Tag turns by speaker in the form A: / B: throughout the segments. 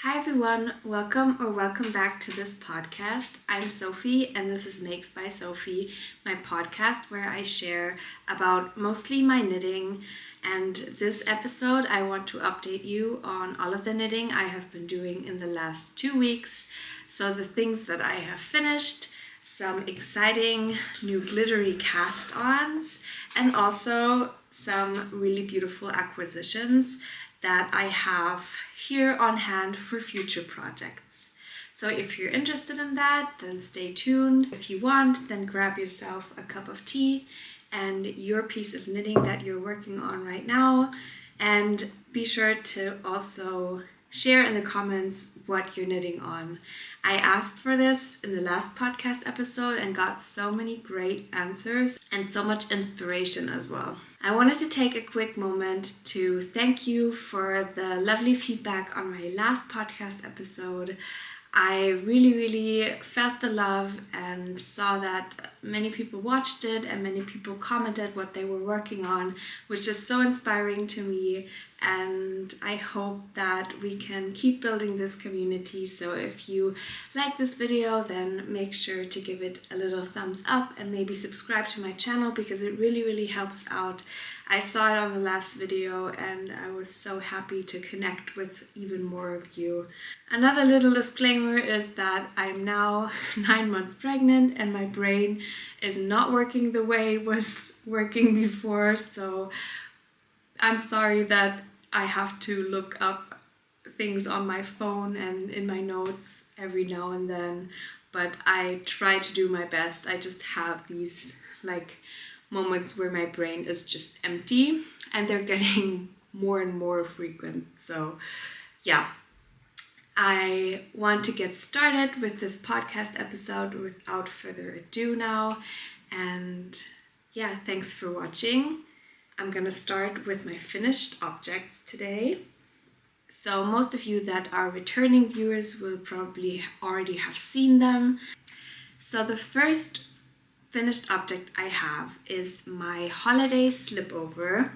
A: Hi everyone, welcome back to this podcast. I'm Sophie and this is Makes by Sophie, my podcast where I share about mostly my knitting. And this episode I want to update you on all of the knitting I have been doing in the last 2 weeks. So the things that I have finished, some exciting new glittery cast-ons, and also some really beautiful acquisitions that I have here on hand for future projects. So if you're interested in that, then stay tuned. If you want, then grab yourself a cup of tea and your piece of knitting that you're working on right now, and be sure to also share in the comments what you're knitting on. I asked for this in the last podcast episode and got so many great answers and so much inspiration as well. I wanted to take a quick moment to thank you for the lovely feedback on my last podcast episode. I really felt the love and saw that many people watched it and many people commented what they were working on, which is so inspiring to me, and I hope that we can keep building this community. So if you like this video, then make sure to give it a little thumbs up and maybe subscribe to my channel because it really helps out. I saw it on the last video and I was so happy to connect with even more of you. Another little disclaimer is that I'm now 9 months pregnant and my brain is not working the way it was working before, so I'm sorry that I have to look up things on my phone and in my notes every now and then, but I try to do my best. I just have these moments where my brain is just empty and they're getting more and more frequent. So yeah, I want to get started with this podcast episode without further ado now. And yeah, thanks for watching. I'm gonna start with my finished objects today. So most of you that are returning viewers will probably already have seen them. So the first finished object I have is my holiday slipover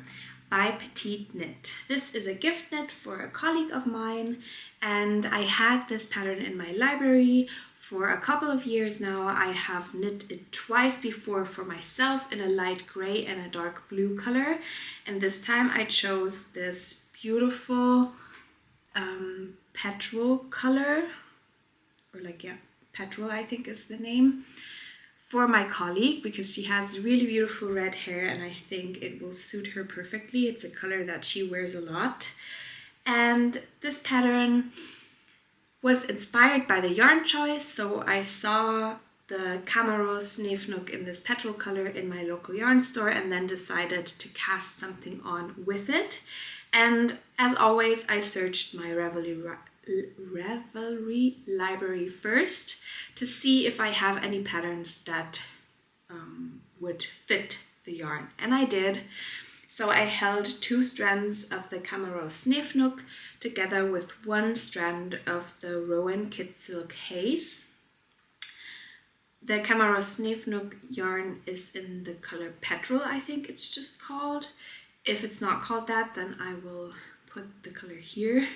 A: by Petite Knit. This is a gift knit for a colleague of mine, and I had this pattern in my library for a couple of years now. I have knit it twice before for myself in a light gray and a dark blue color, and this time I chose this beautiful petrol color, or petrol I think is the name, for my colleague because she has really beautiful red hair and I think it will suit her perfectly. It's a color that she wears a lot. And this pattern was inspired by the yarn choice, so I saw the Camaro Snefnook in this petrol color in my local yarn store and then decided to cast something on with it. And as always, I searched my Ravelry library first to see if I have any patterns that would fit the yarn, and I did. So I held 2 strands of the Camaro Snefnook together with 1 strand of the Rowan Kid Silk Haze. The Camaro Snefnook yarn is in the color Petrol, I think it's just called. If it's not called that, then I will put the color here.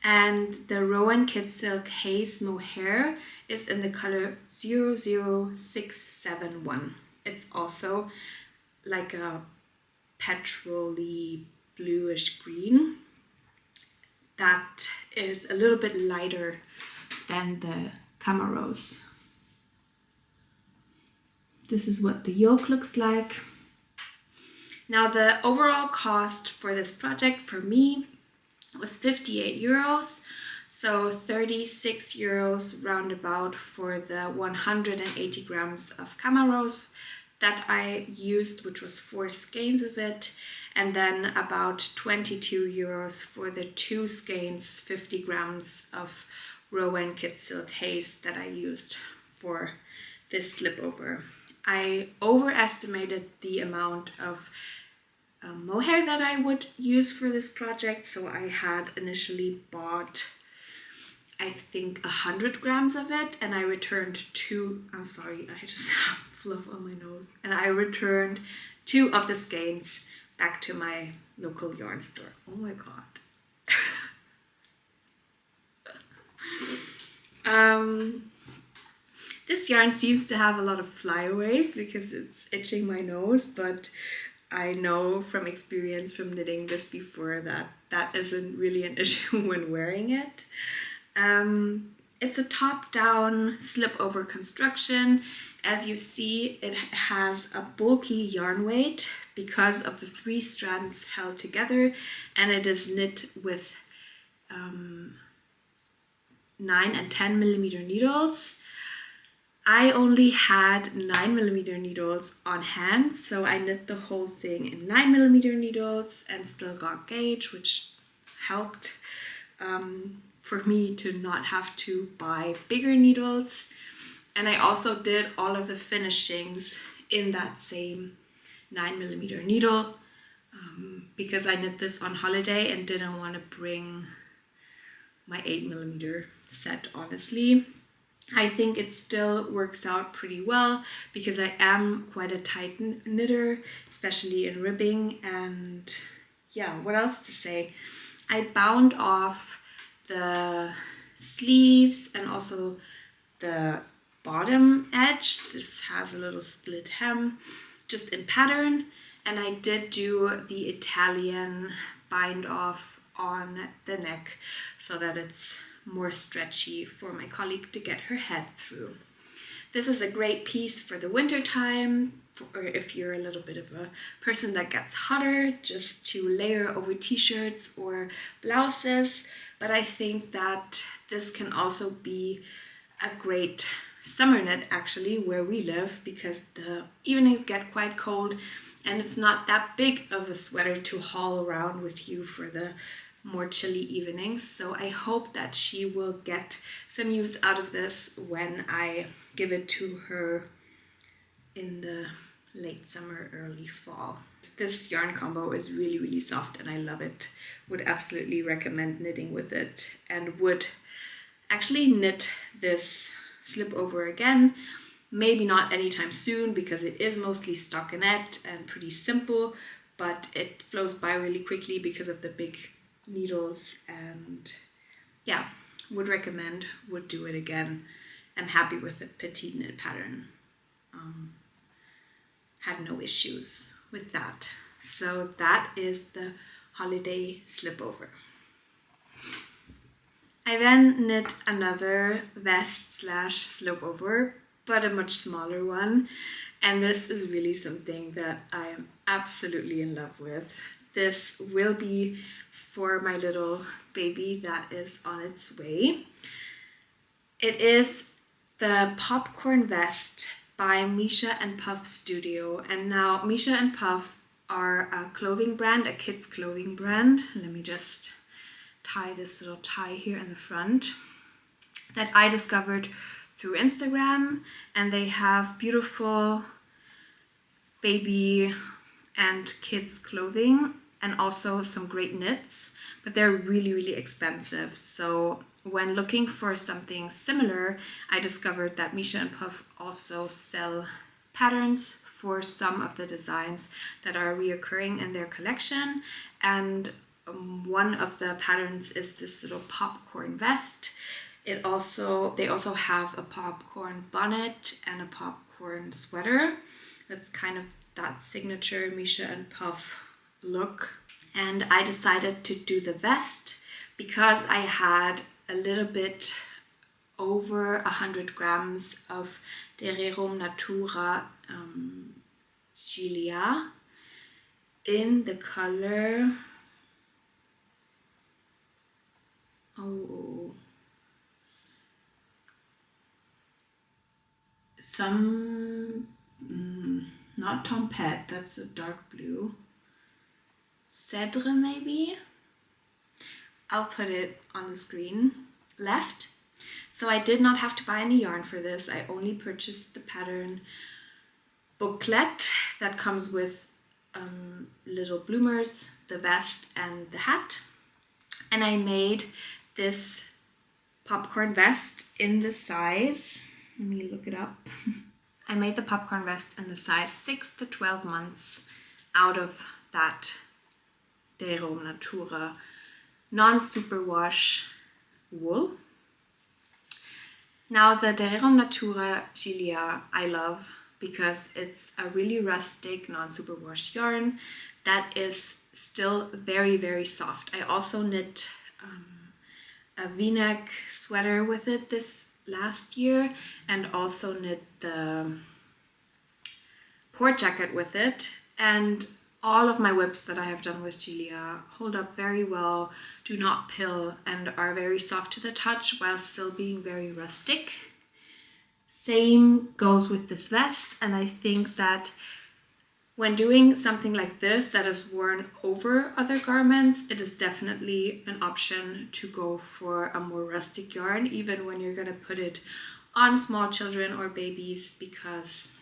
A: And the Rowan Kid Silk Haze Mohair is in the color 00671. It's also like a petrol-y bluish green that is a little bit lighter than the Camaros. This is what the yoke looks like. Now the overall cost for this project for me was 58 euros, so 36 euros roundabout for the 180 grams of Camaros that I used, which was 4 skeins of it, and then about 22 euros for the 2 skeins, 50 grams of Rowan Kid Silk Haze that I used for this slipover. I overestimated the amount of mohair that I would use for this project, so I had initially bought I think 100 grams of it, and I returned 2, I'm sorry, I just have fluff on my nose, and I returned 2 of the skeins back to my local yarn store. Oh my god. This yarn seems to have a lot of flyaways because it's itching my nose, but I know from experience from knitting this before that that isn't really an issue when wearing it. It's a top-down slip-over construction. As you see, it has a bulky yarn weight because of the 3 strands held together, and it is knit with 9 and 10 millimeter needles. I only had 9 millimeter needles on hand, so I knit the whole thing in 9 millimeter needles and still got gauge, which helped for me to not have to buy bigger needles. And I also did all of the finishings in that same 9 millimeter needle because I knit this on holiday and didn't want to bring my 8 millimeter set, honestly. I think it still works out pretty well because I am quite a tight knitter, especially in ribbing. And yeah, what else to say? I bound off the sleeves and also the bottom edge. This has a little split hem just in pattern, and I did do the Italian bind off on the neck so that it's more stretchy for my colleague to get her head through. This is a great piece for the winter time, or if you're a little bit of a person that gets hotter, just to layer over t-shirts or blouses. But I think that this can also be a great summer knit actually where we live, because the evenings get quite cold and it's not that big of a sweater to haul around with you for the more chilly evenings. So I hope that she will get some use out of this when I give it to her in the late summer, early fall. This yarn combo is really, really soft and I love it. Would absolutely recommend knitting with it, and would actually knit this slip over again. Maybe not anytime soon because it is mostly stockinette and pretty simple, but it flows by really quickly because of the big needles. And yeah, would recommend, would do it again. I'm happy with the petite knit pattern. Had no issues with that. So that is the holiday slipover. I then knit another vest slash slipover, but a much smaller one. And this is really something that I am absolutely in love with. This will be for my little baby that is on its way. It is the Popcorn Vest by Misha and Puff Studio. And now Misha and Puff are a clothing brand, a kids clothing brand. Let me just tie this little tie here in the front that I discovered through Instagram, and they have beautiful baby and kids clothing and also some great knits, but they're really, really expensive. So when looking for something similar, I discovered that Misha and Puff also sell patterns for some of the designs that are reoccurring in their collection. And one of the patterns is this little popcorn vest. They also have a popcorn bonnet and a popcorn sweater. That's kind of that signature Misha and Puff look. And I decided to do the vest because I had a little bit over 100 grams of Rerum Natura Gilia in the color not Tompette, that's a dark blue. Cèdre maybe? I'll put it on the screen left. So I did not have to buy any yarn for this. I only purchased the pattern booklet that comes with little bloomers, the vest and the hat. And I made this popcorn vest in the size, let me look it up. I made the popcorn vest in the size 6 to 12 months out of that Rerum Natura non-superwash wool. Now the Derero Natura Gilia I love because it's a really rustic, non-superwash yarn that is still very, very soft. I also knit a v-neck sweater with it this last year and also knit the port jacket with it, and all of my whips that I have done with Gilia hold up very well, do not pill, and are very soft to the touch while still being very rustic. Same goes with this vest, and I think that when doing something like this that is worn over other garments, it is definitely an option to go for a more rustic yarn, even when you're going to put it on small children or babies, because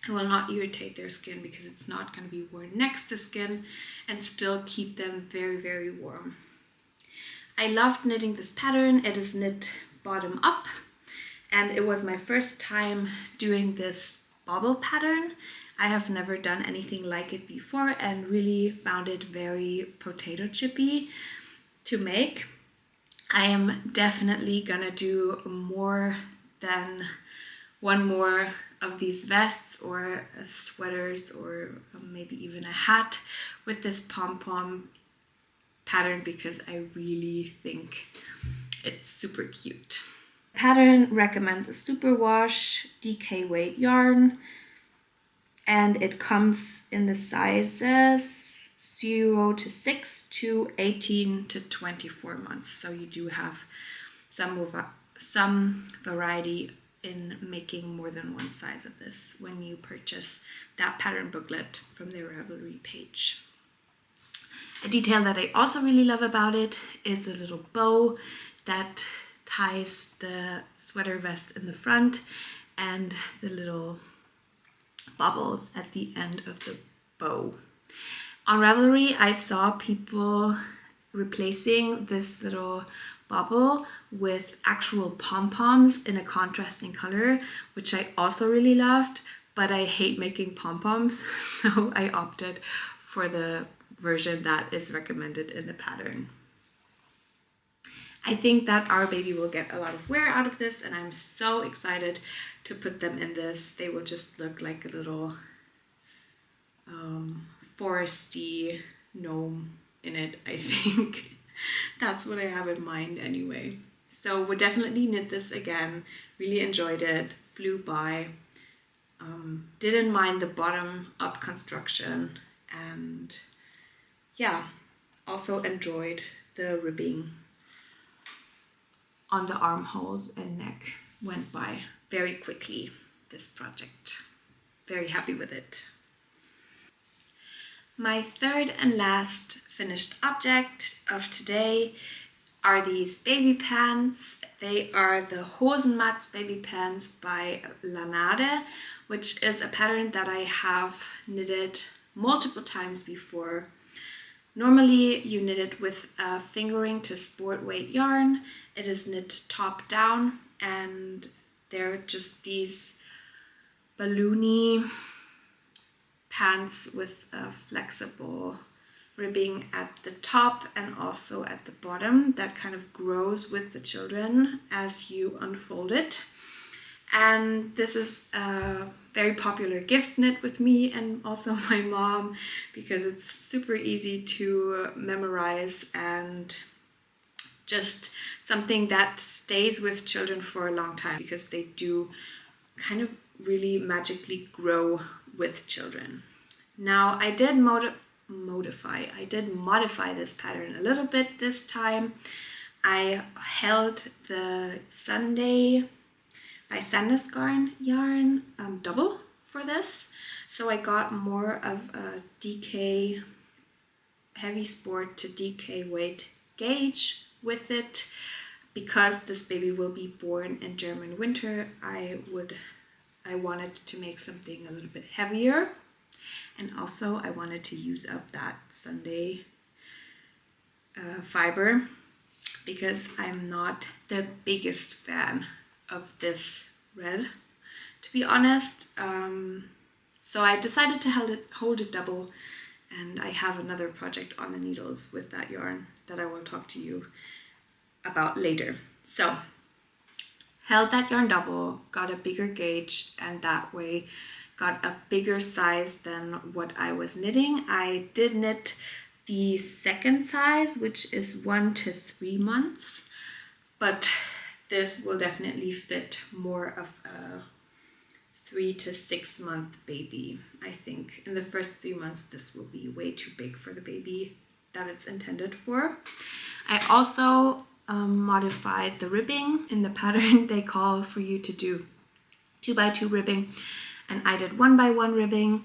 A: it will not irritate their skin, because it's not going to be worn next to skin and still keep them very, very warm. I loved knitting this pattern. It is knit bottom up, and it was my first time doing this bobble pattern. I have never done anything like it before and really found it very potato chippy to make. I am definitely gonna do more than one more of these vests or sweaters, or maybe even a hat with this pom-pom pattern, because I really think it's super cute. Pattern recommends a superwash DK weight yarn, and it comes in the sizes 0 to 6 to 18 to 24 months. So you do have some variety in making more than one size of this when you purchase that pattern booklet from their Ravelry page. A detail that I also really love about it is the little bow that ties the sweater vest in the front and the little bubbles at the end of the bow. On Ravelry, I saw people replacing this little bubble with actual pom-poms in a contrasting color, which I also really loved, but I hate making pom-poms, so I opted for the version that is recommended in the pattern. I think that our baby will get a lot of wear out of this, and I'm so excited to put them in this. They will just look like a little foresty gnome in it, I think. That's what I have in mind anyway. So we'll definitely knit this again. Really enjoyed it, flew by. Didn't mind the bottom up construction, and yeah, also enjoyed the ribbing on the armholes and neck. Went by very quickly, this project. Very happy with it. My third and last finished object of today are these baby pants. They are the Hosenmatz baby pants by Lanade, which is a pattern that I have knitted multiple times before. Normally you knit it with a fingering to sport weight yarn. It is knit top down, and they're just these balloony pants with a flexible ribbing at the top and also at the bottom that kind of grows with the children as you unfold it. And this is a very popular gift knit with me and also my mom, because it's super easy to memorize and just something that stays with children for a long time, because they do kind of really magically grow with children. Now I did modify this pattern a little bit this time. I held the Sunday by Sandnesgarn yarn double for this, so I got more of a DK heavy sport to DK weight gauge with it. Because this baby will be born in German winter, I wanted to make something a little bit heavier, and also I wanted to use up that Sunday fiber, because I'm not the biggest fan of this red, to be honest. So I decided to hold it double, and I have another project on the needles with that yarn that I will talk to you about later. So held that yarn double, got a bigger gauge, and that way got a bigger size than what I was knitting. I did knit the second size, which is 1 to 3 months, but this will definitely fit more of a 3 to 6 month baby. I think in the first 3 months this will be way too big for the baby that it's intended for. I also modified the ribbing. In the pattern they call for you to do 2x2 ribbing, and I did 1x1 ribbing.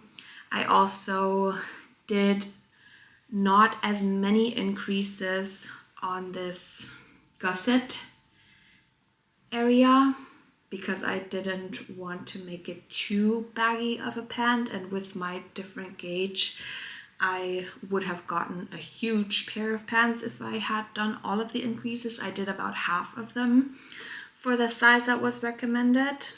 A: I also did not as many increases on this gusset area because I didn't want to make it too baggy of a pant, and with my different gauge I would have gotten a huge pair of pants if I had done all of the increases. I did about half of them for the size that was recommended.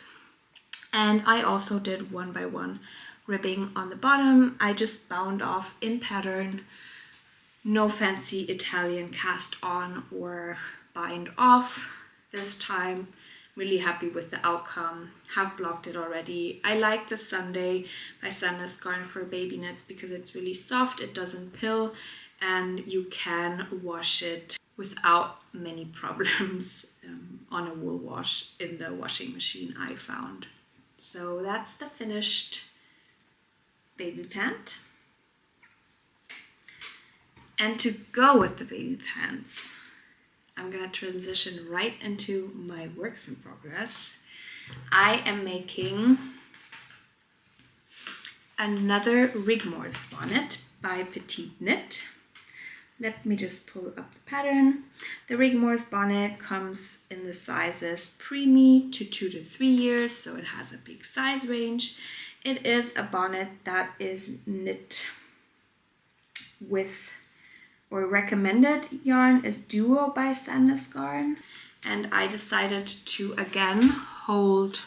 A: And I also did 1x1 ribbing on the bottom. I just bound off in pattern, no fancy Italian cast on or bind off this time. Really happy with the outcome. Have blocked it already. I like the Sunday by Sandnes Garn for baby knits because it's really soft, it doesn't pill, and you can wash it without many problems on a wool wash in the washing machine, I found. So that's the finished baby pant. And to go with the baby pants, I'm gonna transition right into my works in progress. I am making another Rigmore's bonnet by Petite Knit. Let me just pull up the pattern. The Rigmore's bonnet comes in the sizes preemie to 2 to 3 years, so it has a big size range. It is a bonnet that is knit with, or recommended yarn is Duo by Sandnes Garn, and I decided to again hold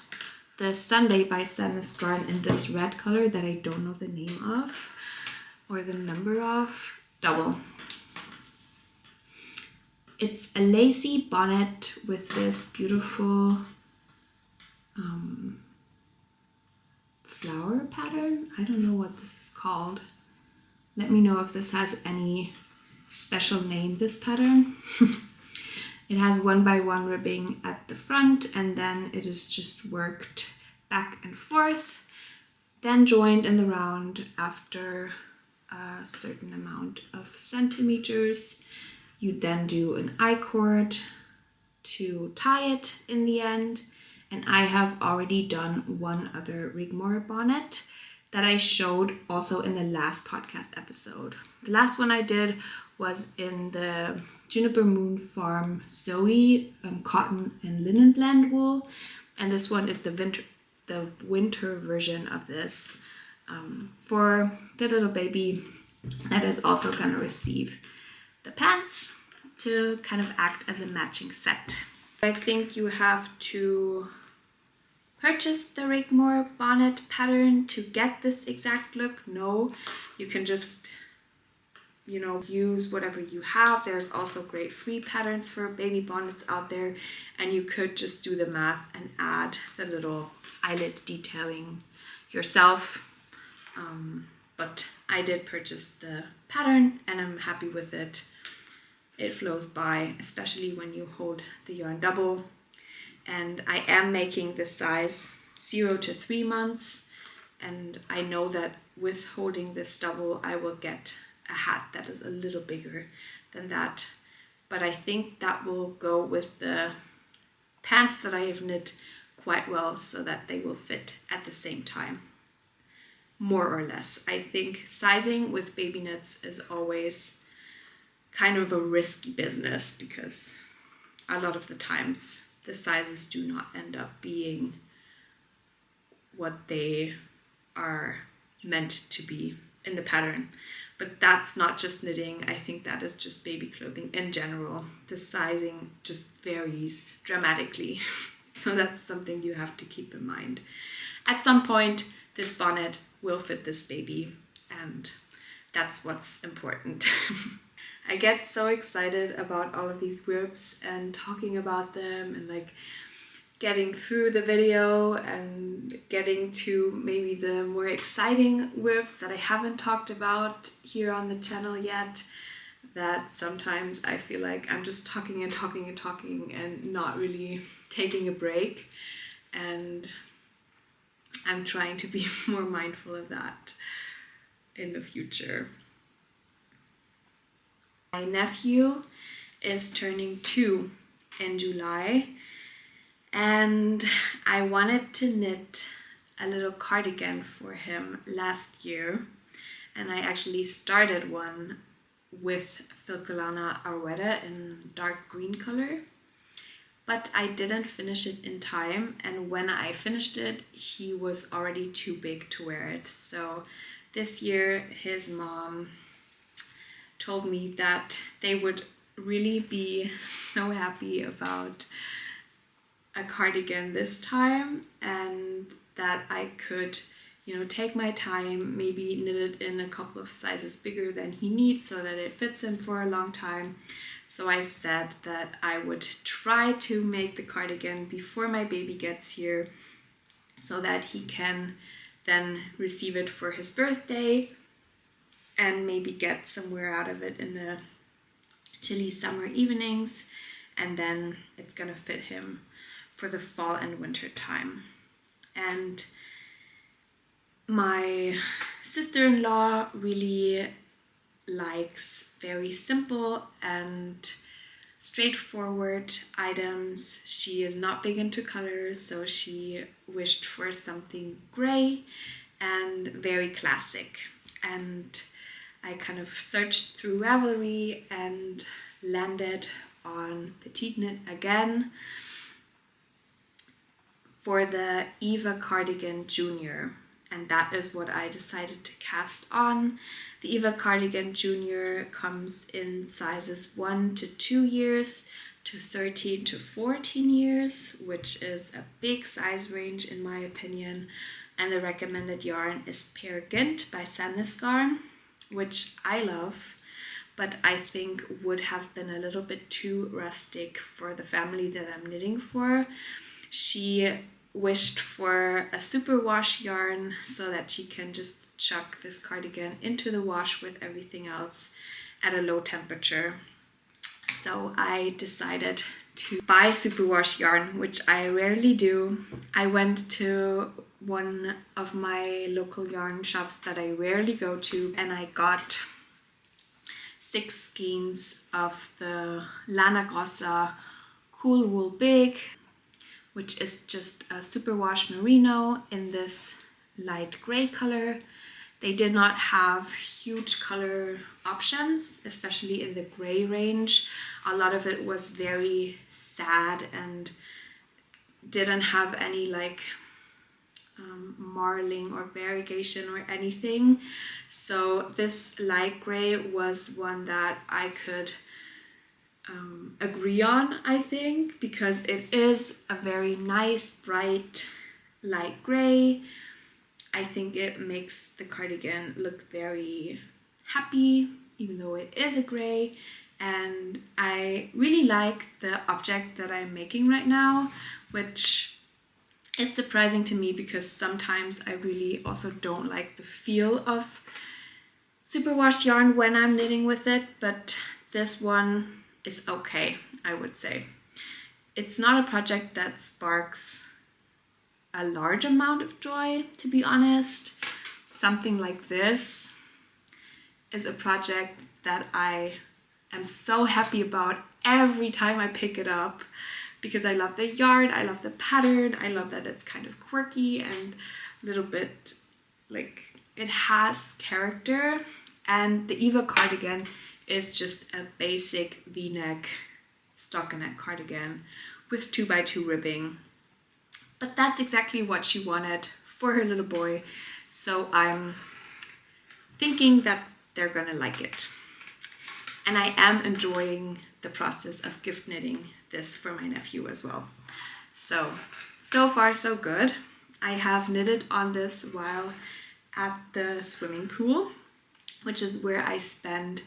A: the Sunday by Sandnes Garn in this red color that I don't know the name of or the number of, double. It's a lacy bonnet with this beautiful flower pattern. I don't know what this is called. Let me know if this has any special name, this pattern. It has 1x1 ribbing at the front, and then it is just worked back and forth, then joined in the round after a certain amount of centimeters. You then do an I-cord to tie it in the end, and I have already done one other Rigmore bonnet that I showed also in the last podcast episode. The last one I did was in the Juniper Moon Farm Zoe cotton and linen blend wool, and this one is the winter version of this for the little baby that is also going to receive the pants to kind of act as a matching set. I think you have to purchase the Rigmore bonnet pattern to get this exact look. No, you can just, use whatever you have. There's also great free patterns for baby bonnets out there, and you could just do the math and add the little eyelet detailing yourself. But I did purchase the pattern and I'm happy with it. It flows by, especially when you hold the yarn double. And I am making this size 0 to 3 months, and I know that with holding this double I will get a hat that is a little bigger than that, but I think that will go with the pants that I have knit quite well, so that they will fit at the same time, more or less. I think sizing with baby knits is always kind of a risky business because a lot of the times the sizes do not end up being what they are meant to be in the pattern. But that's not just knitting, I think that is just baby clothing in general. The sizing just varies dramatically. So that's something you have to keep in mind. At some point, this bonnet will fit this baby, and that's what's important. I get so excited about all of these whips and talking about them and getting through the video and getting to maybe the more exciting whips that I haven't talked about here on the channel yet, that sometimes I feel like I'm just talking and talking and talking and not really taking a break, and I'm trying to be more mindful of that in the future. My nephew is turning 2 in July, and I wanted to knit a little cardigan for him last year, and I actually started one with Filcolana Arwetta in dark green color, but I didn't finish it in time, and when I finished it he was already too big to wear it. So this year his mom told me that they would really be so happy about a cardigan this time, and that I could, take my time, maybe knit it in a couple of sizes bigger than he needs so that it fits him for a long time. So I said that I would try to make the cardigan before my baby gets here so that he can then receive it for his birthday and maybe get some wear out of it in the chilly summer evenings, and then it's gonna fit him for the fall and winter time. And my sister-in-law really likes very simple and straightforward items. She is not big into colors, so she wished for something gray and very classic. And I kind of searched through Ravelry and landed on Petite Knit again for the Eva Cardigan Junior, and that is what I decided to cast on. The Eva Cardigan Junior comes in sizes 1 to 2 years to 13 to 14 years, which is a big size range in my opinion, and the recommended yarn is Pear Gynt by Sandnes Garn, which I love, but I think would have been a little bit too rustic for the family that I'm knitting for. She wished for a superwash yarn so that she can just chuck this cardigan into the wash with everything else at a low temperature. So I decided to buy superwash yarn, which I rarely do. I went to one of my local yarn shops that I rarely go to, and I got 6 skeins of the Lana Grossa Cool Wool Big, which is just a superwash merino in this light gray color. They did not have huge color options, especially in the gray range. A lot of it was very sad and didn't have any marling or variegation or anything. So this light gray was one that I could agree on, I think, because it is a very nice, bright, light gray. I think it makes the cardigan look very happy, even though it is a gray. And I really like the object that I'm making right now, which is surprising to me because sometimes I really also don't like the feel of superwash yarn when I'm knitting with it, but this one is okay, I would say. It's not a project that sparks a large amount of joy, to be honest. Something like this is a project that I am so happy about every time I pick it up, because I love the yarn, I love the pattern, I love that it's kind of quirky and a little bit it has character. And the Eva cardigan is just a basic V-neck stockinette cardigan with 2x2 ribbing. But that's exactly what she wanted for her little boy, so I'm thinking that they're gonna like it. And I am enjoying the process of gift knitting this for my nephew as well. So far so good. I have knitted on this while at the swimming pool, which is where I spend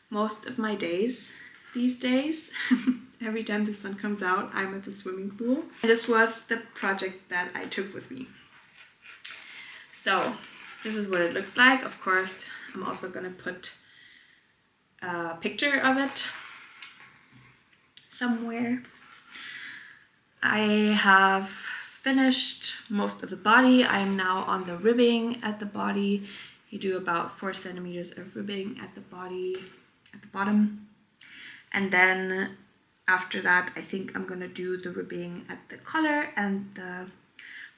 A: most of my days these days. Every time the sun comes out, I'm at the swimming pool. And this was the project that I took with me. So this is what it looks like. Of course, I'm also gonna put a picture of it somewhere. I have finished most of the body. I am now on the ribbing at the body. You do about 4 centimeters of ribbing at the body, at the bottom. And then after that, I think I'm gonna do the ribbing at the collar and the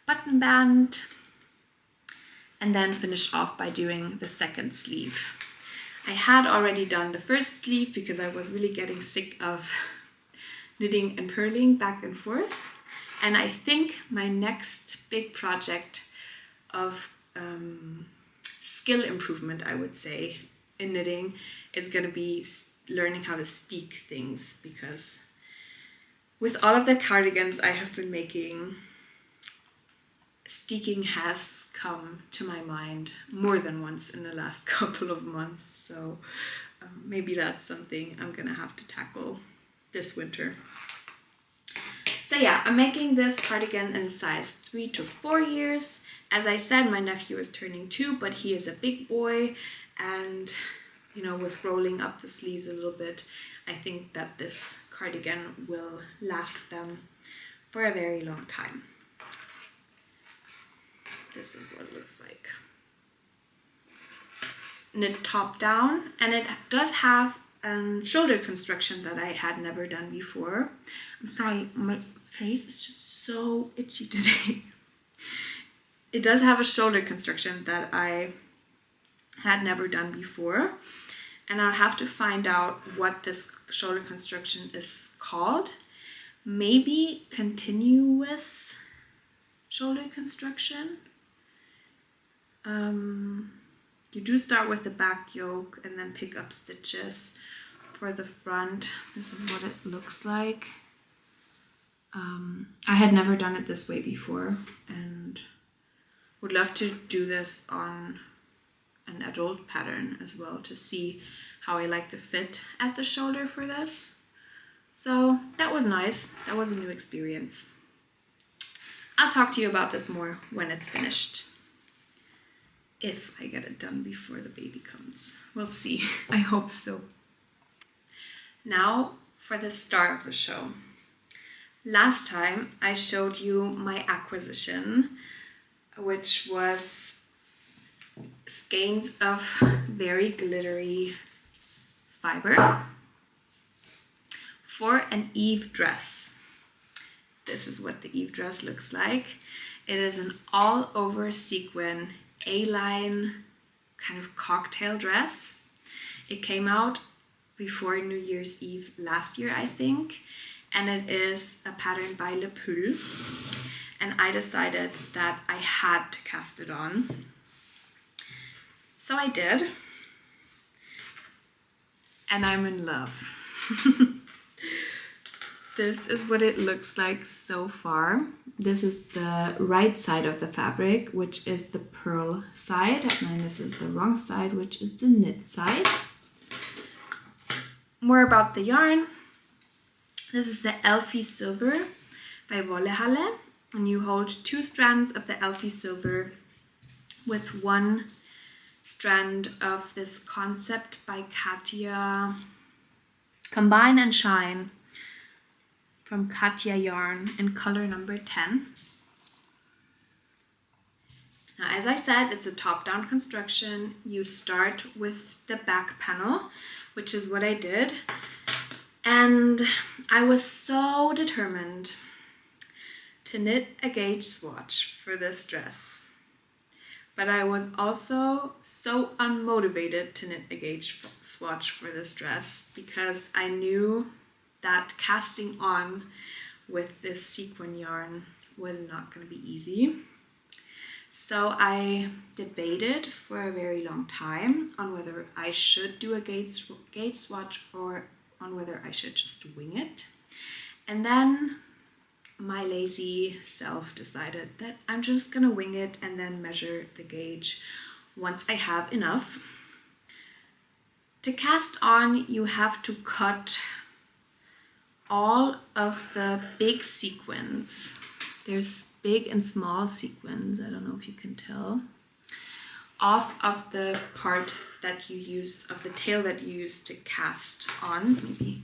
A: button band, and then finish off by doing the second sleeve. I had already done the first sleeve because I was really getting sick of knitting and purling back and forth. And I think my next big project of skill improvement, I would say, in knitting is gonna be learning how to steek things, because with all of the cardigans I have been making, steeking has come to my mind more than once in the last couple of months. So maybe that's something I'm gonna have to tackle this winter. So yeah, I'm making this cardigan in size 3 to 4 years. As I said, my nephew is turning 2, but he is a big boy, and you know, with rolling up the sleeves a little bit, I think that this cardigan will last them for a very long time. This is what it looks like. It's knit top down, and it does have a shoulder construction that I had never done before. I'm sorry, my face is just so itchy today. It does have a shoulder construction that I had never done before, and I'll have to find out what this shoulder construction is called. Maybe continuous shoulder construction. You do start with the back yoke and then pick up stitches for the front. This is what it looks like. I had never done it this way before, and would love to do this on an adult pattern as well to see how I like the fit at the shoulder for this. So that was nice. That was a new experience. I'll talk to you about this more when it's finished. If I get it done before the baby comes. We'll see. I hope so. Now for the star of the show. Last time I showed you my acquisition, which was skeins of very glittery fiber for an Eve dress. This is what the Eve dress looks like. It is an all over sequin A-line kind of cocktail dress. It came out before New Year's Eve last year, I think, and it is a pattern by Le Pull, and I decided that I had to cast it on. So I did, and I'm in love. This is what it looks like so far. This is the right side of the fabric, which is the purl side, and this is the wrong side, which is the knit side. More about the yarn. This is the Elfie Silver by Wollehalle, and you hold 2 strands of the Elfie Silver with 1 strand of this concept by Katja, Combine and Shine, from Katja Yarn in color number 10. Now, as I said, it's a top-down construction. You start with the back panel, which is what I did. And I was so determined to knit a gauge swatch for this dress. But I was also so unmotivated to knit a gauge swatch for this dress because I knew that casting on with this sequin yarn was not going to be easy. So I debated for a very long time on whether I should do a gauge swatch or on whether I should just wing it. And then my lazy self decided that I'm just gonna wing it and then measure the gauge once I have enough. To cast on, you have to cut all of the big sequins. There's big and small sequins, I don't know if you can tell, off of the part that you use, of the tail that you use to cast on. Maybe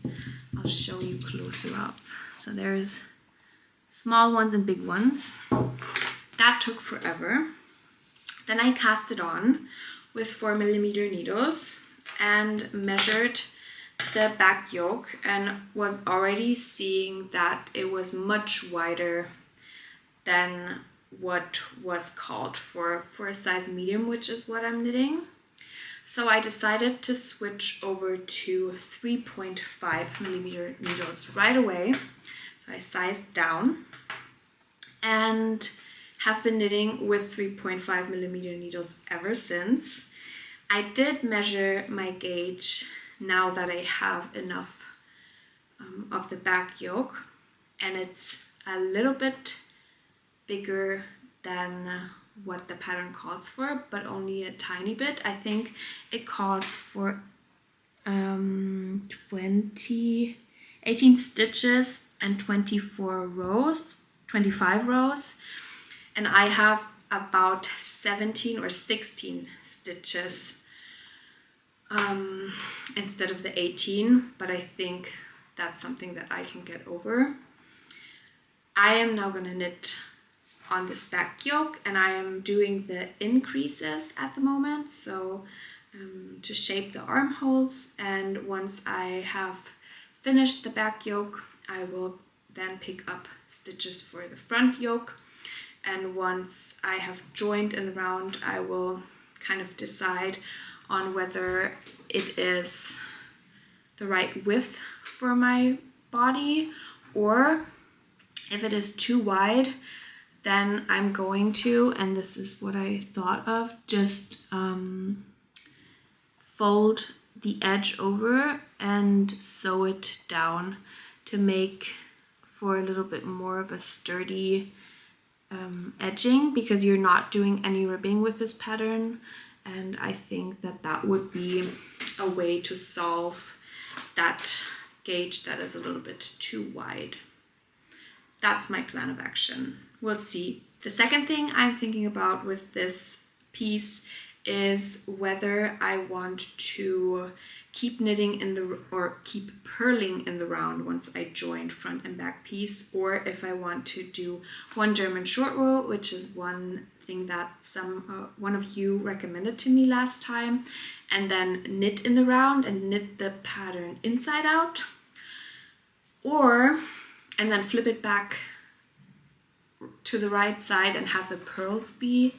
A: I'll show you closer up. So there's small ones and big ones. That took forever. Then I cast it on with 4mm needles and measured the back yoke and was already seeing that it was much wider than what was called for a size medium, which is what I'm knitting. So I decided to switch over to 3.5mm needles right away. So I sized down and have been knitting with 3.5mm needles ever since. I did measure my gauge now that I have enough of the back yoke, and it's a little bit bigger than what the pattern calls for, but only a tiny bit. I think it calls for 18 stitches and 25 rows, and I have about 17 or 16 stitches instead of the 18, but I think that's something that I can get over. I am now going to knit on this back yoke, and I am doing the increases at the moment, so to shape the armholes, and once I have finished the back yoke, I will then pick up stitches for the front yoke, and once I have joined in the round, I will kind of decide on whether it is the right width for my body, or if it is too wide, then I'm going to, and this is what I thought of, just fold the edge over and sew it down to make for a little bit more of a sturdy edging, because you're not doing any ribbing with this pattern, and I think that that would be a way to solve that gauge that is a little bit too wide. That's my plan of action. We'll see. The second thing I'm thinking about with this piece is whether I want to keep knitting in the, or keep purling in the round once I joined front and back piece, or if I want to do one German short row, which is one thing that one of you recommended to me last time, and then knit in the round and knit the pattern inside out, and then flip it back to the right side and have the pearls be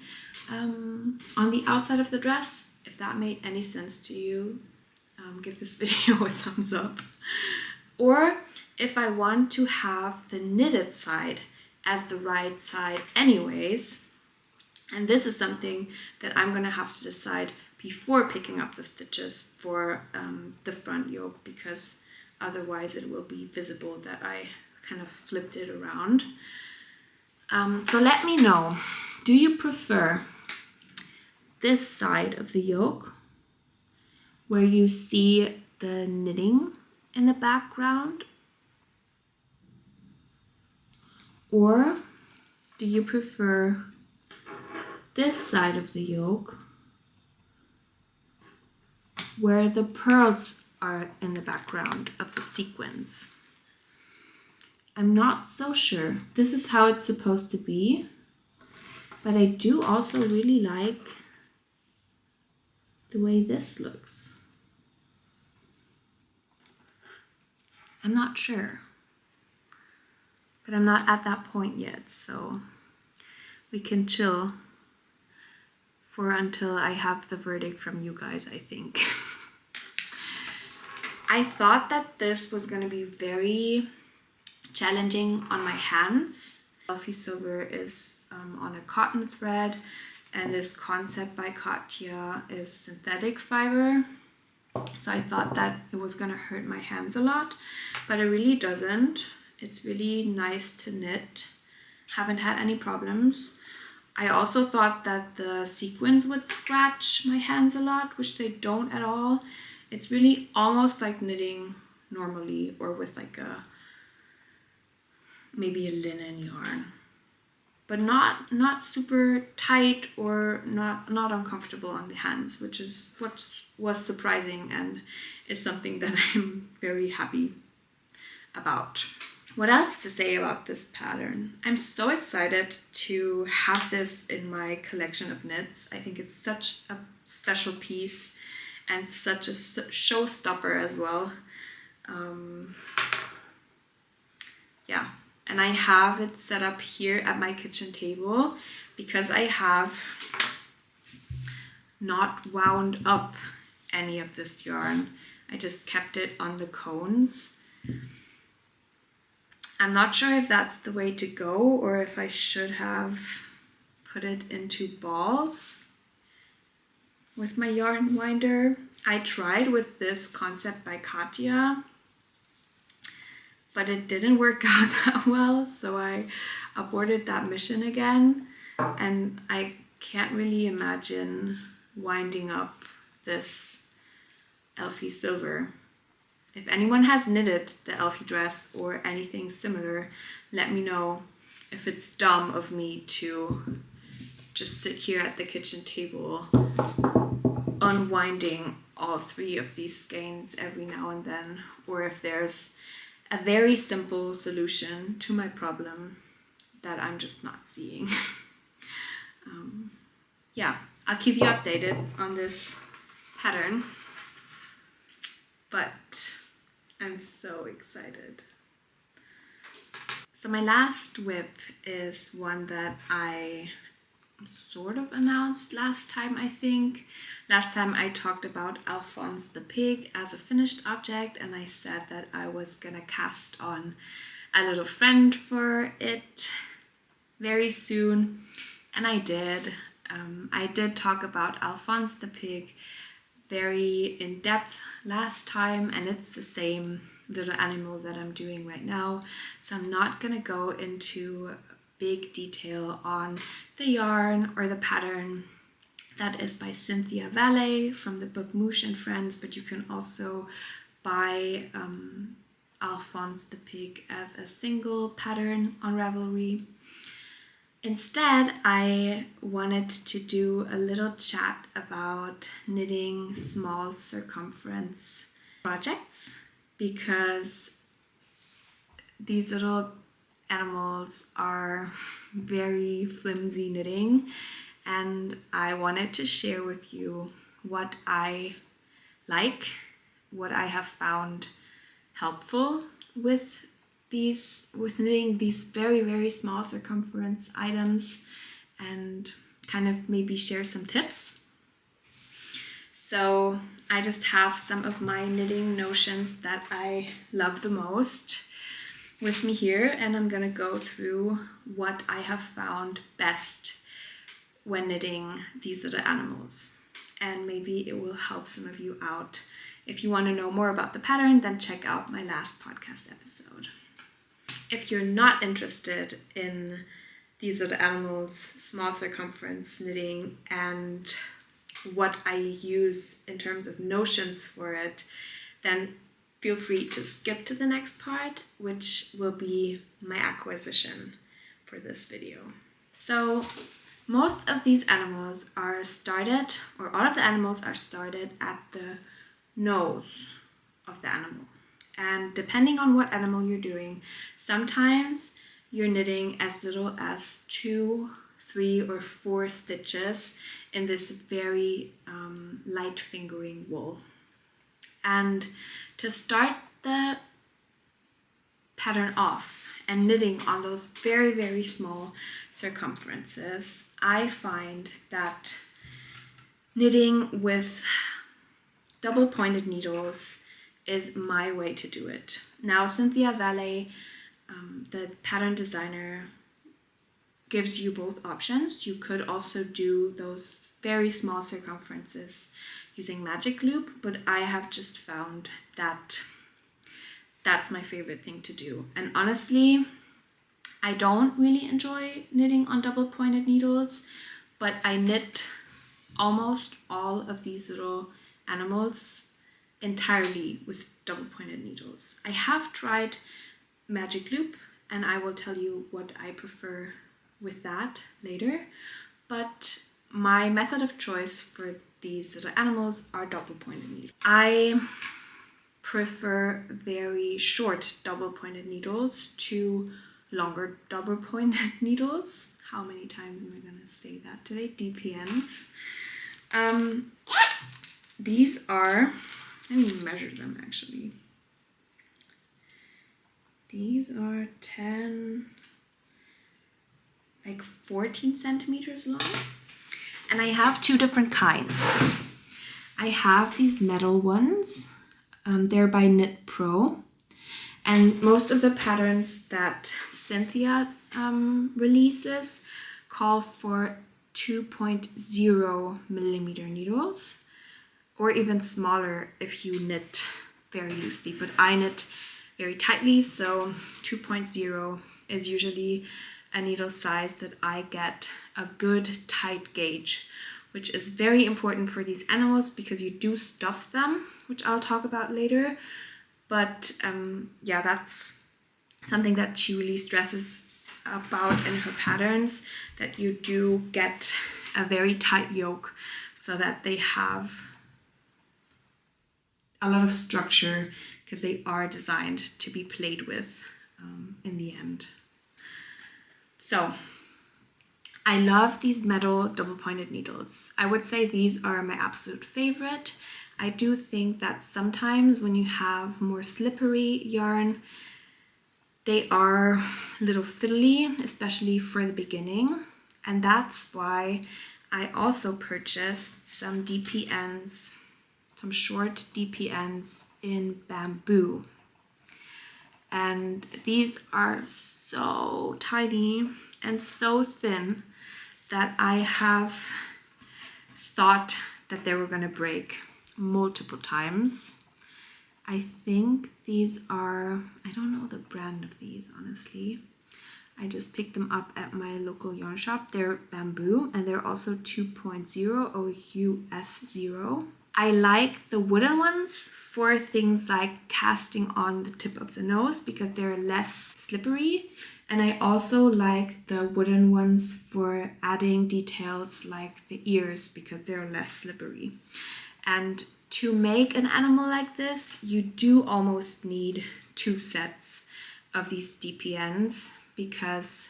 A: on the outside of the dress. If that made any sense to you, give this video a thumbs up. Or if I want to have the knitted side as the right side anyways, and this is something that I'm gonna have to decide before picking up the stitches for the front yoke, because otherwise it will be visible that I kind of flipped it around. So let me know, do you prefer this side of the yoke where you see the knitting in the background, or do you prefer this side of the yoke where the pearls are in the background of the sequins? I'm not so sure. This is how it's supposed to be, but I do also really like the way this looks. I'm not sure, but I'm not at that point yet, so we can chill for until I have the verdict from you guys, I think. I thought that this was going to be very challenging on my hands. Fluffy Silver is on a cotton thread, and this Concept by Katja is synthetic fiber. So I thought that it was gonna hurt my hands a lot, but it really doesn't. It's really nice to knit. Haven't had any problems. I also thought that the sequins would scratch my hands a lot, which they don't at all. It's really almost like knitting normally, or with like a maybe a linen yarn, but not super tight or not uncomfortable on the hands, which is what was surprising and is something that I'm very happy about. What else to say about this pattern? I'm so excited to have this in my collection of knits. I think it's such a special piece and such a showstopper as well. Yeah, and I have it set up here at my kitchen table because I have not wound up any of this yarn. I just kept it on the cones. I'm not sure if that's the way to go or if I should have put it into balls with my yarn winder. I tried with this concept by Katja, but it didn't work out that well, so I aborted that mission again, and I can't really imagine winding up this Elfie silver. If anyone has knitted the Elfie dress or anything similar, let me know if it's dumb of me to just sit here at the kitchen table unwinding all 3 of these skeins every now and then, or if there's a very simple solution to my problem that I'm just not seeing. Yeah, I'll keep you updated on this pattern, but I'm so excited. So my last whip is one that I sort of announced last time, I think. Last time I talked about Alphonse the pig as a finished object, and I said that I was gonna cast on a little friend for it very soon, and I did. I did talk about Alphonse the pig very in depth last time, and it's the same little animal that I'm doing right now, so I'm not gonna go into big detail on the yarn or the pattern. That is by Cynthia Valet from the book Moosh and Friends, but you can also buy Alphonse the pig as a single pattern on Ravelry. Instead, I wanted to do a little chat about knitting small circumference projects, because these little animals are very flimsy knitting, and I wanted to share with you what I like, what I have found helpful with knitting these very, very small circumference items, and kind of maybe share some tips. So I just have some of my knitting notions that I love the most with me here, and I'm gonna go through what I have found best when knitting these little animals, and maybe it will help some of you out. If you want to know more about the pattern, then check out my last podcast episode. If you're not interested in these little animals, small circumference knitting, and what I use in terms of notions for it, then feel free to skip to the next part, which will be my acquisition for this video. So most of these animals are started, or all of the animals are started at the nose of the animal. And depending on what animal you're doing, sometimes you're knitting as little as 2, 3, or 4 stitches in this very light fingering wool. And to start the pattern off and knitting on those very, very small circumferences, I find that knitting with double pointed needles is my way to do it. Now, Cynthia Valet, the pattern designer, gives you both options. You could also do those very small circumferences using magic loop, but I have just found that that's my favorite thing to do. And honestly, I don't really enjoy knitting on double pointed needles, but I knit almost all of these little animals entirely with double pointed needles. I have tried magic loop and I will tell you what I prefer with that later. But my method of choice for these little animals are double pointed needles. I prefer very short double pointed needles to longer double pointed needles. How many times am I gonna say that today? DPNs. These are, let me measure them actually. These are 14 centimeters long. And I have two different kinds. I have these metal ones. They're by Knit Pro. And most of the patterns that Cynthia releases call for 2.0 millimeter needles, or even smaller if you knit very loosely. But I knit very tightly, so 2.0 is usually a needle size that I get a good tight gauge, which is very important for these animals because you do stuff them, which I'll talk about later. But yeah, that's something that she really stresses about in her patterns, that you do get a very tight yoke so that they have a lot of structure, because they are designed to be played with in the end. So I love these metal double pointed needles. I would say these are my absolute favorite. I do think that sometimes when you have more slippery yarn, they are a little fiddly, especially for the beginning. And that's why I also purchased some DPNs, some short DPNs in bamboo. And these are so tiny and so thin that I have thought that they were gonna break multiple times. I think these are, I don't know the brand of these, honestly. I just picked them up at my local yarn shop. They're bamboo and they're also 2.0 or US 0. I like the wooden ones for things like casting on the tip of the nose because they're less slippery. And I also like the wooden ones for adding details like the ears because they're less slippery. And to make an animal like this, you do almost need 2 sets of these DPNs because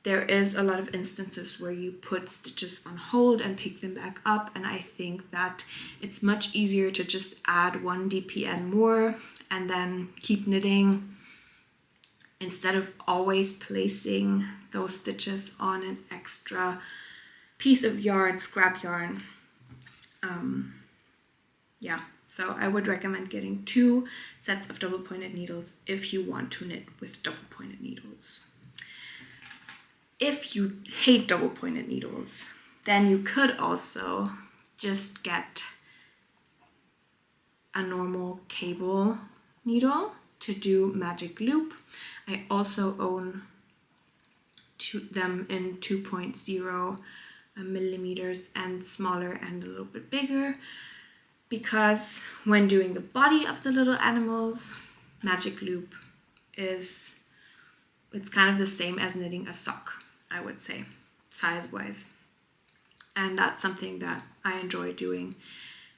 A: there is a lot of instances where you put stitches on hold and pick them back up, and I think that it's much easier to just add 1 DPN more and then keep knitting instead of always placing those stitches on an extra piece of yarn, scrap yarn. Yeah, so I would recommend getting 2 sets of double pointed needles if you want to knit with double pointed needles. If you hate double pointed needles, then you could also just get a normal cable needle to do magic loop. I also own them in 2.0 millimeters and smaller and a little bit bigger, because when doing the body of the little animals, magic loop it's kind of the same as knitting a sock, I would say, size-wise. And that's something that I enjoy doing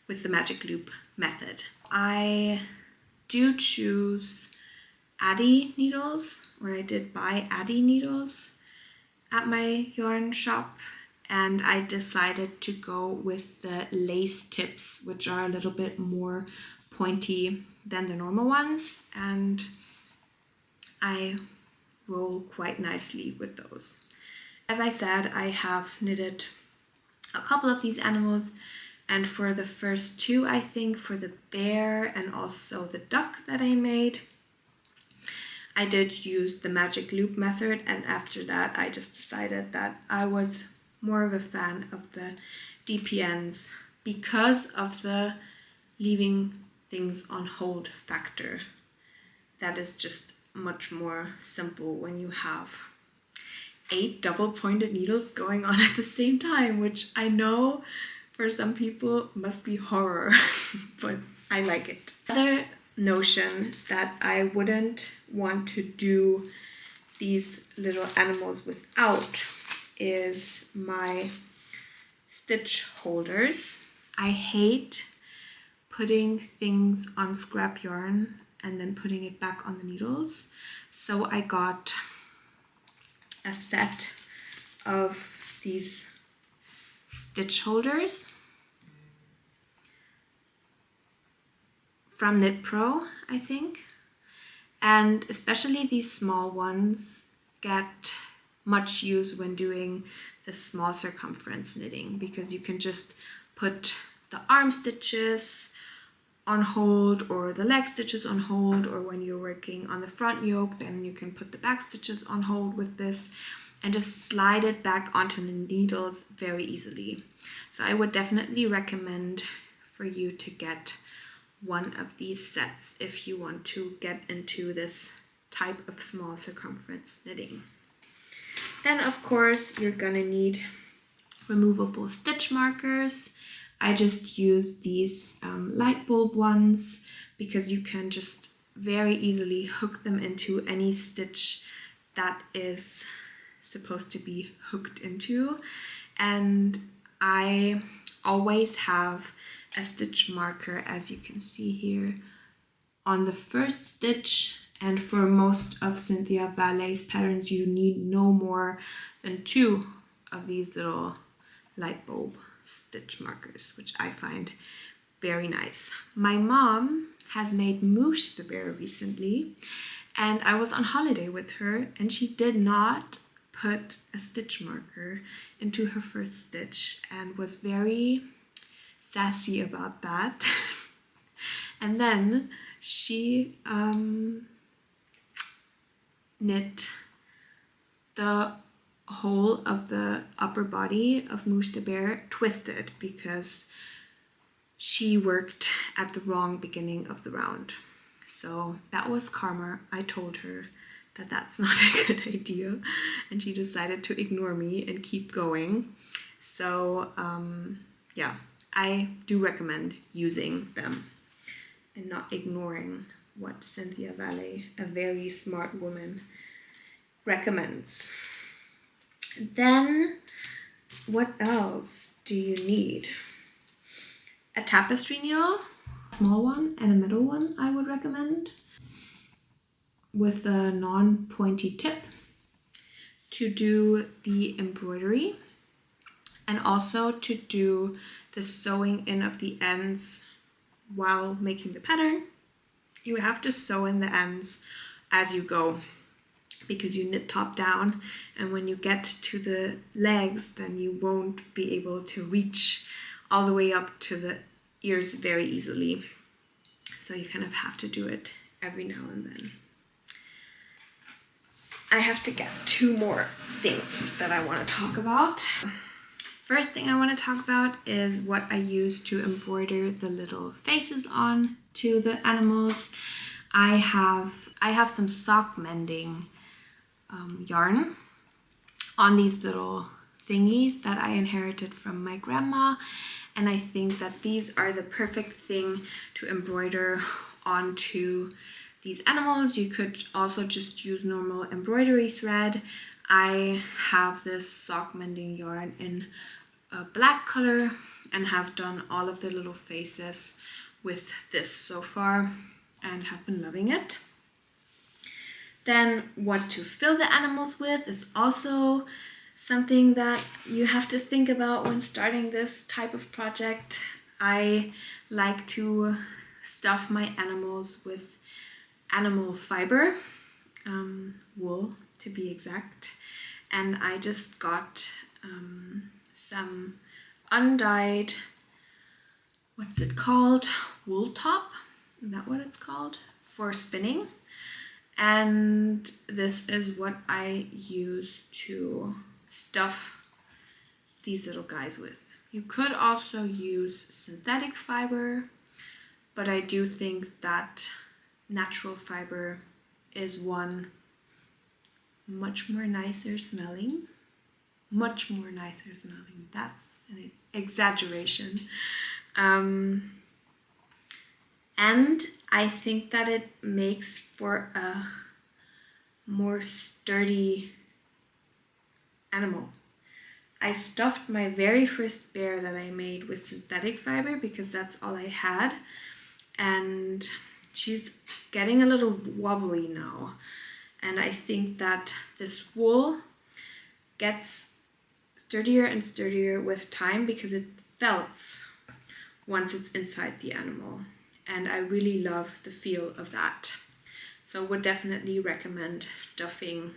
A: with the magic loop method. I do choose Addi needles, or I did buy Addi needles at my yarn shop, and I decided to go with the lace tips, which are a little bit more pointy than the normal ones, and I roll quite nicely with those. As I said, I have knitted a couple of these animals, and for the first 2, I think, for the bear and also the duck that I made, I did use the magic loop method, and after that I just decided that I was more of a fan of the DPNs because of the leaving things on hold factor. That is just much more simple when you have 8 double pointed needles going on at the same time, which I know for some people must be horror, but I like it. Another notion that I wouldn't want to do these little animals without is my stitch holders. I hate putting things on scrap yarn and then putting it back on the needles. So I got a set of these stitch holders from Knit Pro, I think. And especially these small ones get much use when doing the small circumference knitting, because you can just put the arm stitches on hold or the leg stitches on hold, or when you're working on the front yoke, then you can put the back stitches on hold with this and just slide it back onto the needles very easily. So I would definitely recommend for you to get one of these sets if you want to get into this type of small circumference knitting. Then of course you're gonna need removable stitch markers. I just use these light bulb ones because you can just very easily hook them into any stitch that is supposed to be hooked into. And I always have a stitch marker, as you can see here, on the first stitch. And for most of Cynthia Valet's patterns, you need no more than 2 of these little light bulb stitch markers, which I find very nice. My mom has made Moosh the bear recently, and I was on holiday with her, and she did not put a stitch marker into her first stitch and was very sassy about that. And then she knit the whole of the upper body of Moosh the bear twisted because she worked at the wrong beginning of the round. So that was karma. I told her that that's not a good idea, and she decided to ignore me and keep going. So yeah, I do recommend using them and not ignoring what Cynthia Valet, a very smart woman, recommends. Then what else do you need? A tapestry needle, a small one and a middle one I would recommend, with a non-pointy tip to do the embroidery and also to do the sewing in of the ends while making the pattern. You have to sew in the ends as you go because you knit top down, and when you get to the legs then you won't be able to reach all the way up to the ears very easily. So you kind of have to do it every now and then. I have to get 2 more things that I want to talk about. First thing I want to talk about is what I use to embroider the little faces on to the animals. I have some sock mending yarn on these little thingies that I inherited from my grandma, and I think that these are the perfect thing to embroider onto these animals. You could also just use normal embroidery thread. I have this sock mending yarn in a black color and have done all of the little faces with this so far and have been loving it. Then what to fill the animals with is also something that you have to think about when starting this type of project. I like to stuff my animals with animal fiber, wool to be exact, and I just got some undyed, what's it called, wool top, is that what it's called, for spinning. And this is what I use to stuff these little guys with. You could also use synthetic fiber, but I do think that natural fiber is one much more nicer smelling. Much more nicer smelling. That's an exaggeration. And I think that it makes for a more sturdy animal. I stuffed my very first bear that I made with synthetic fiber because that's all I had, and she's getting a little wobbly now, and I think that this wool gets sturdier and sturdier with time because it felts once it's inside the animal, and I really love the feel of that. So would definitely recommend stuffing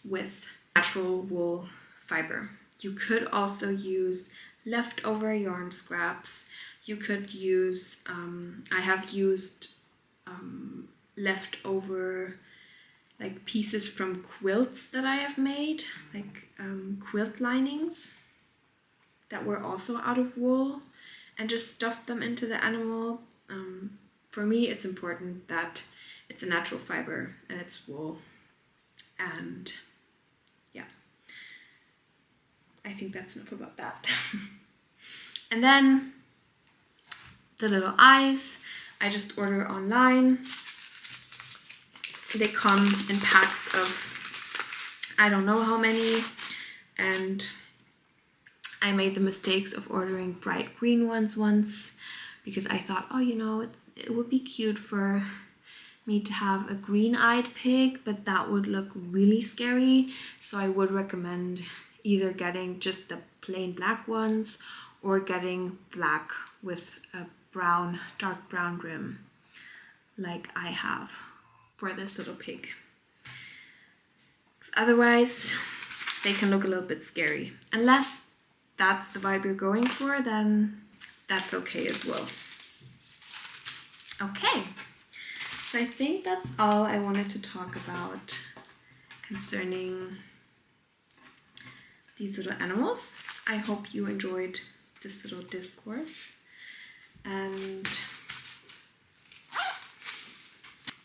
A: with natural wool fiber. You could also use leftover yarn scraps. You could use, I have used leftover like pieces from quilts that I have made, like quilt linings that were also out of wool, and just stuffed them into the animal. For me, it's important that it's a natural fiber and it's wool, and yeah, I think that's enough about that. And then the little eyes, I just order online. They come in packs of I don't know how many, and I made the mistakes of ordering bright green ones once because I thought, oh, you know, it would be cute for me to have a green-eyed pig, but that would look really scary. So I would recommend either getting just the plain black ones or getting black with a brown, dark brown rim like I have for this little pig. Otherwise, they can look a little bit scary. Unless that's the vibe you're going for, then that's okay as well. Okay, so I think that's all I wanted to talk about concerning these little animals. I hope you enjoyed this little discourse. And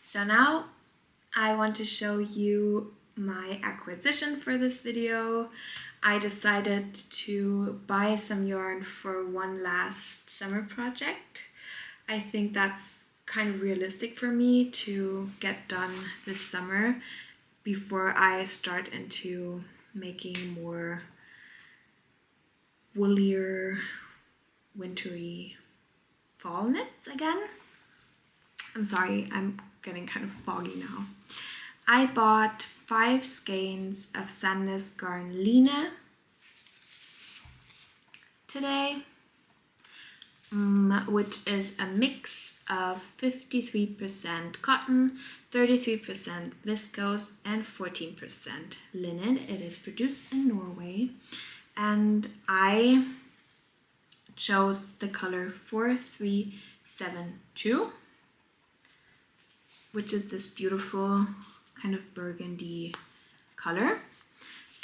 A: so now I want to show you my acquisition for this video. I decided to buy some yarn for one last summer project. I think that's kind of realistic for me to get done this summer before I start into making more woolier, wintry fall knits again. I'm sorry, I'm getting kind of foggy now. I bought 5 skeins of Sandnes Garn Line today, which is a mix of 53% cotton, 33% viscose, and 14% linen. It is produced in Norway, and I chose the color 4372, which is this beautiful kind of burgundy color.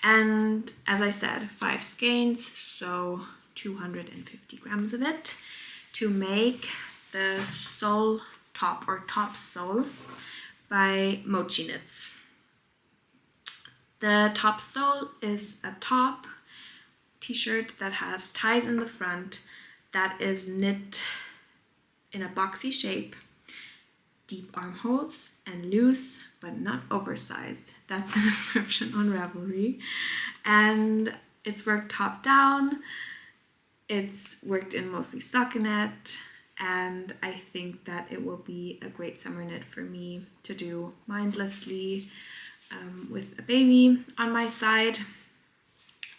A: And as I said, 5 skeins, so 250 grams of it, to make the sole top or top sole by Mochi Knits. The top sole is a top t-shirt that has ties in the front, that is knit in a boxy shape, deep armholes, and loose but not oversized. That's the description on Ravelry. And it's worked top down. It's worked in mostly stockinette, and I think that it will be a great summer knit for me to do mindlessly with a baby on my side.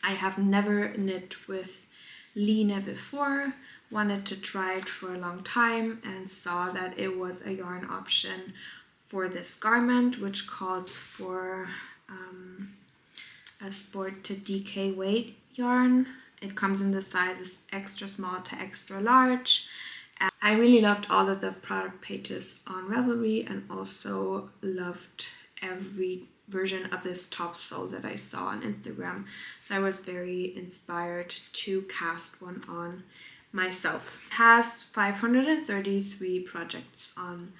A: I have never knit with Line before, wanted to try it for a long time, and saw that it was a yarn option for this garment, which calls for a sport to DK weight yarn. It comes in the sizes extra small to extra large. And I really loved all of the product pages on Ravelry, and also loved every version of this top sole that I saw on Instagram. So I was very inspired to cast one on myself. It has 533 projects on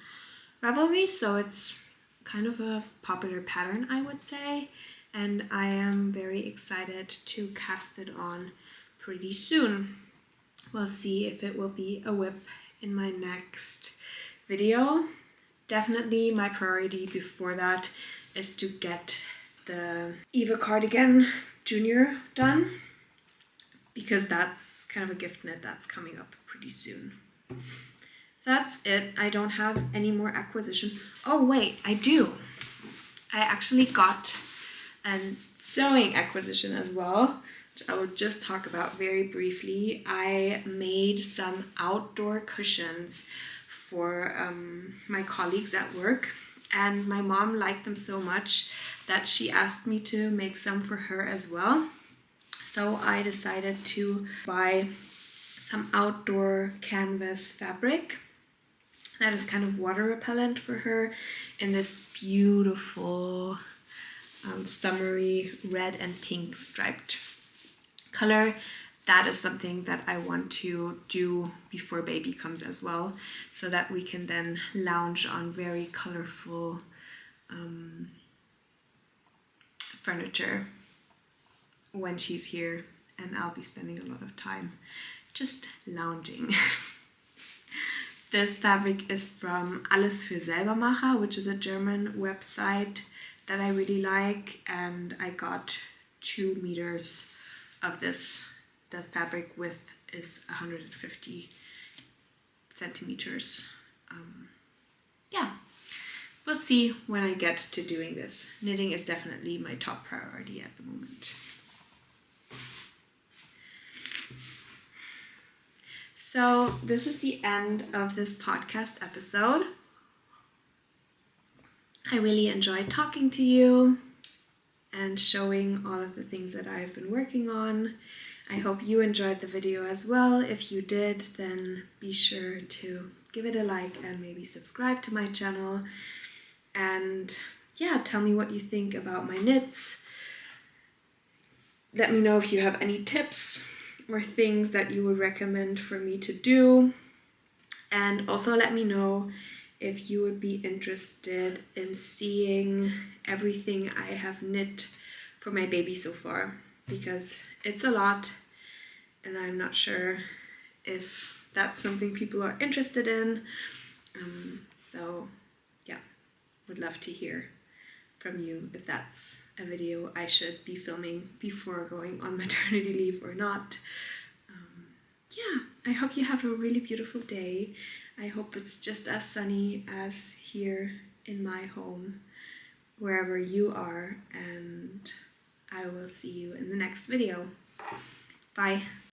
A: Ravelry, so it's kind of a popular pattern, I would say, and I am very excited to cast it on pretty soon. We'll see if it will be a whip in my next video. Definitely my priority before that is to get the Eva cardigan junior done, because that's kind of a gift knit that's coming up pretty soon. That's it. I don't have any more acquisition. Oh wait, I do. I actually got a sewing acquisition as well, which I will just talk about very briefly. I made some outdoor cushions for my colleagues at work, and my mom liked them so much that she asked me to make some for her as well. So I decided to buy some outdoor canvas fabric that is kind of water repellent for her in this beautiful summery red and pink striped color. That is something that I want to do before baby comes as well, so that we can then lounge on very colorful furniture when she's here, and I'll be spending a lot of time just lounging. This fabric is from Alles für Selbermacher, which is a German website that I really like, and I got 2 meters of this. The fabric width is 150 centimeters. Yeah, we'll see when I get to doing this. Knitting is definitely my top priority at the moment. So this is the end of this podcast episode. I really enjoyed talking to you and showing all of the things that I've been working on. I hope you enjoyed the video as well. If you did, then be sure to give it a like and maybe subscribe to my channel. And yeah, tell me what you think about my knits. Let me know if you have any tips or things that you would recommend for me to do. And also let me know if you would be interested in seeing everything I have knit for my baby so far, because it's a lot and I'm not sure if that's something people are interested in. So yeah, would love to hear from you if that's a video I should be filming before going on maternity leave or not. Yeah, I hope you have a really beautiful day. I hope it's just as sunny as here in my home, wherever you are, and I will see you in the next video. Bye.